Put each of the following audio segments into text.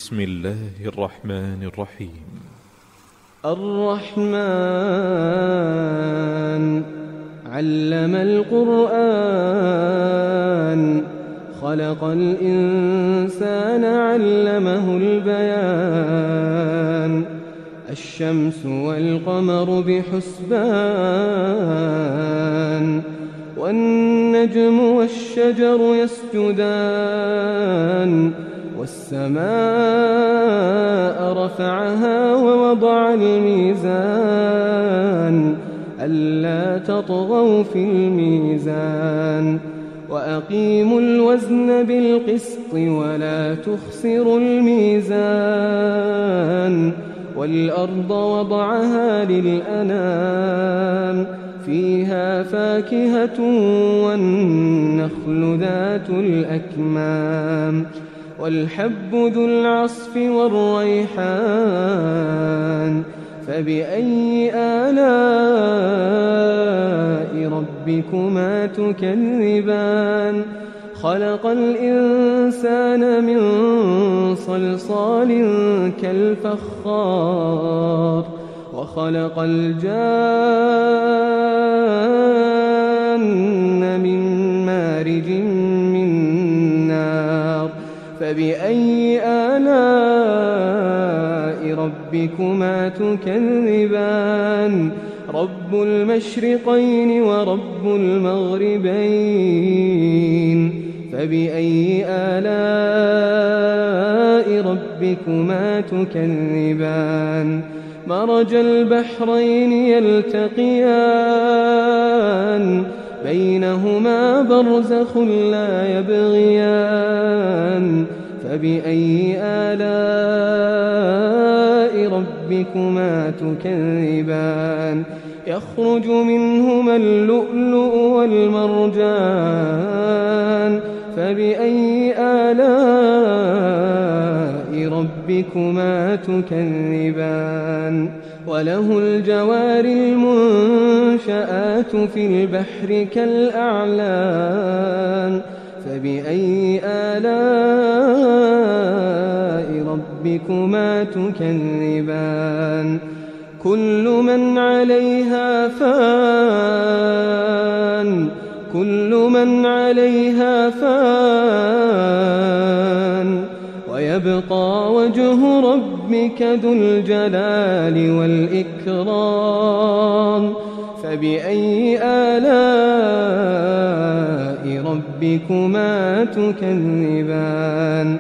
بسم الله الرحمن الرحيم. الرحمن علم القرآن خلق الإنسان علمه البيان الشمس والقمر بحسبان والنجم والشجر يسجدان والسماء رفعها ووضع الميزان ألا تطغوا في الميزان وأقيموا الوزن بالقسط ولا تخسروا الميزان والأرض وضعها للأنام فيها فاكهة والنخل ذات الأكمام والحب ذو العصف والريحان فبأي آلاء ربكما تكذبان خلق الإنسان من صلصال كالفخار وخلق الجان من مارج من نار فبأي آلاء ربكما تكذبان رب المشرقين ورب المغربين فبأي آلاء ربكما تكذبان مرج البحرين يلتقيان بينهما برزخ لا يبغيان فبأي آلاء ربكما تكذبان يخرج منهما اللؤلؤ والمرجان فبأي آلاء ربكما تكذبان وله الجوار المنشآت في البحر كالأعلام فبأي آلاء ربكما تكذبان كل من عليها فان ويبقى وجه ربك ذو الجلال والإكرام فبأي آلاء ربكما تكذبان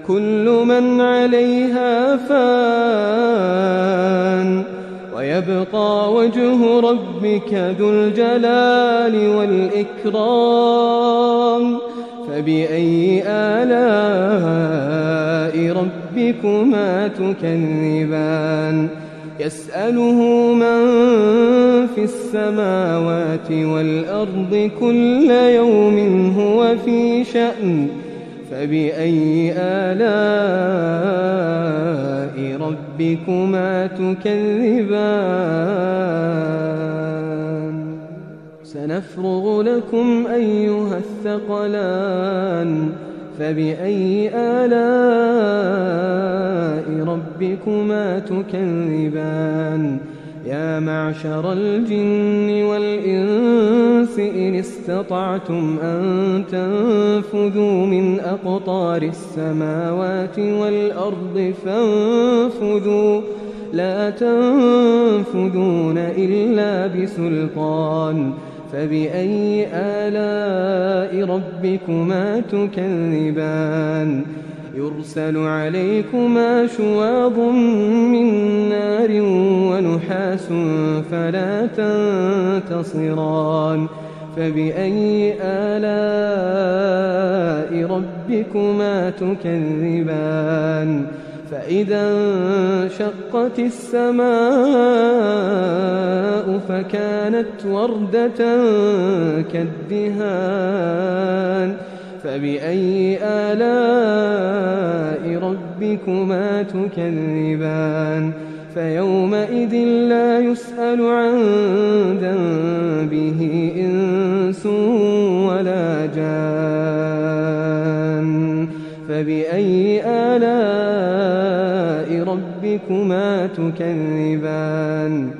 كل من عليها فان ويبقى وجه ربك ذو الجلال والإكرام فبأي آلاء ربكما تكذبان يسأله من في السماوات والأرض كل يوم هو في شأن فبأي آلاء ربكما تكذبان سنفرغ لكم أيها الثقلان فبأي آلاء ربكما تكذبان يا معشر الجن والإنس إن استطعتم أن تنفذوا من أقطار السماوات والأرض فانفذوا لا تنفذون إلا بسلطان فبأي آلاء ربكما تكذبان يرسل عليكما شواظ من نار ونحاس فلا تنتصران فبأي آلاء ربكما تكذبان فإذا انشقت السماء فكانت وردة كالدهان فبأي آلاء ربكما تكذبان فيومئذ لا يسأل عن ذنبه إنس ولا جان فبأي آلاء ربكما تكذبان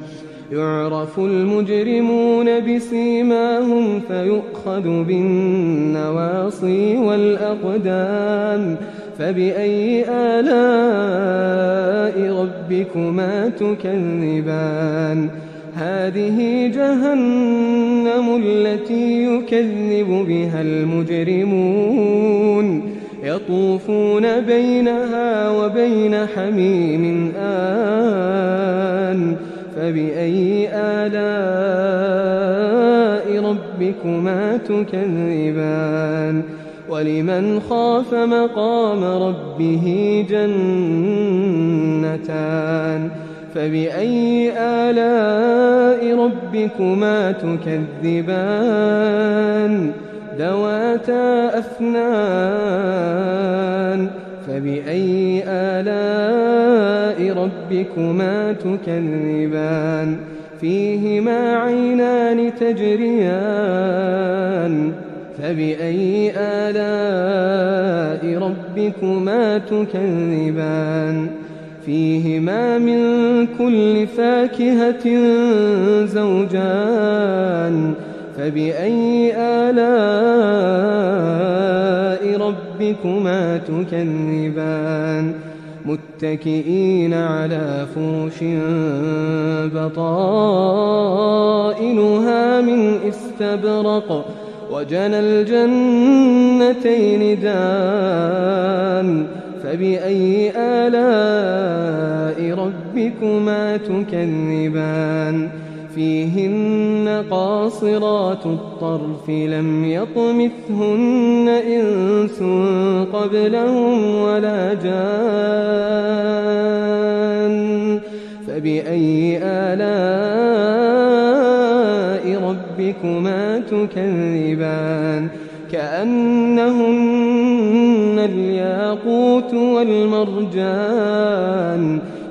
يعرف المجرمون بسيماهم فيؤخذ بالنواصي والأقدام فبأي آلاء ربكما تكذبان هذه جهنم التي يكذب بها المجرمون يطوفون بينها وبين حميم آن فبأي آلاء ربكما تكذبان ولمن خاف مقام ربه جنتان فبأي آلاء ربكما تكذبان ذواتا أفنان فبأي آلاء ربكما تكذبان فيهما عينان تجريان فبأي آلاء ربكما تكذبان فيهما من كل فاكهة زوجان فبأي آلاء ربكما تكذبان متكئين على فرش بطائنها من استبرق وجنى الجنتين دان فبأي آلاء ربكما تكذبان فيهن قاصرات الطرف لم يطمثهن إنس قبلهم ولا جان فبأي آلاء ربكما تكذبان كأنهن الياقوت والمرجان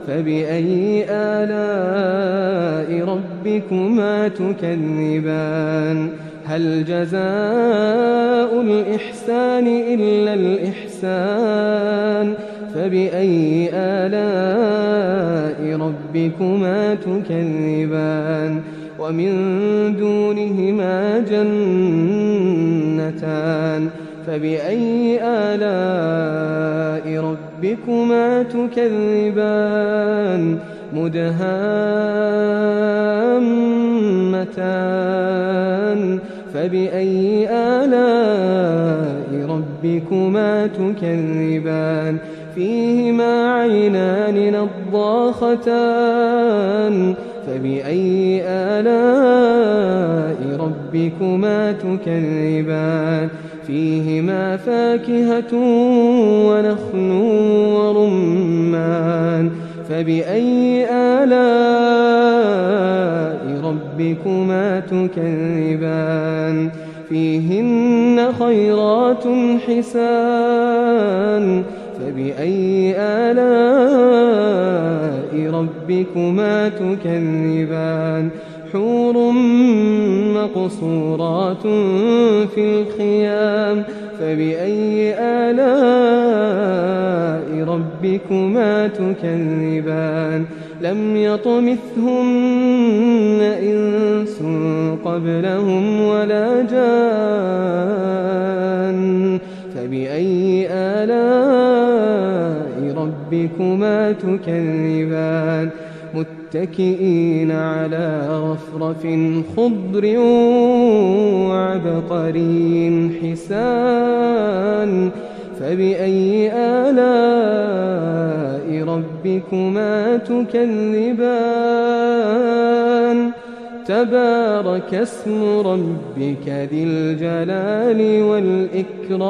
فبأي آلاء ربكما تكذبان هل جزاء الإحسان إلا الإحسان فبأي آلاء ربكما تكذبان ومن دونهما جنتان فبأي آلاء ربكما تكذبان مدهامتان فبأي آلاء ربكما تكذبان فيهما عينان نضاختان فبأي آلاء ربكما تكذبان فيهما فاكهة ونخل ورمان فبأي آلاء ربكما تكذبان فيهن خيرات حسان فبأي آلاء ربكما تكذبان حور مقصورات في الخيام فبأي آلاء ربكما تكذبان لم يطمثهن إنس قبلهم ولا جان فبأي آلاء ربكما تكذبان متكئين على رفرف خضر وعبقري حسان فبأي آلاء ربكما تكذبان تبارك اسم ربك ذي الجلال والإكرام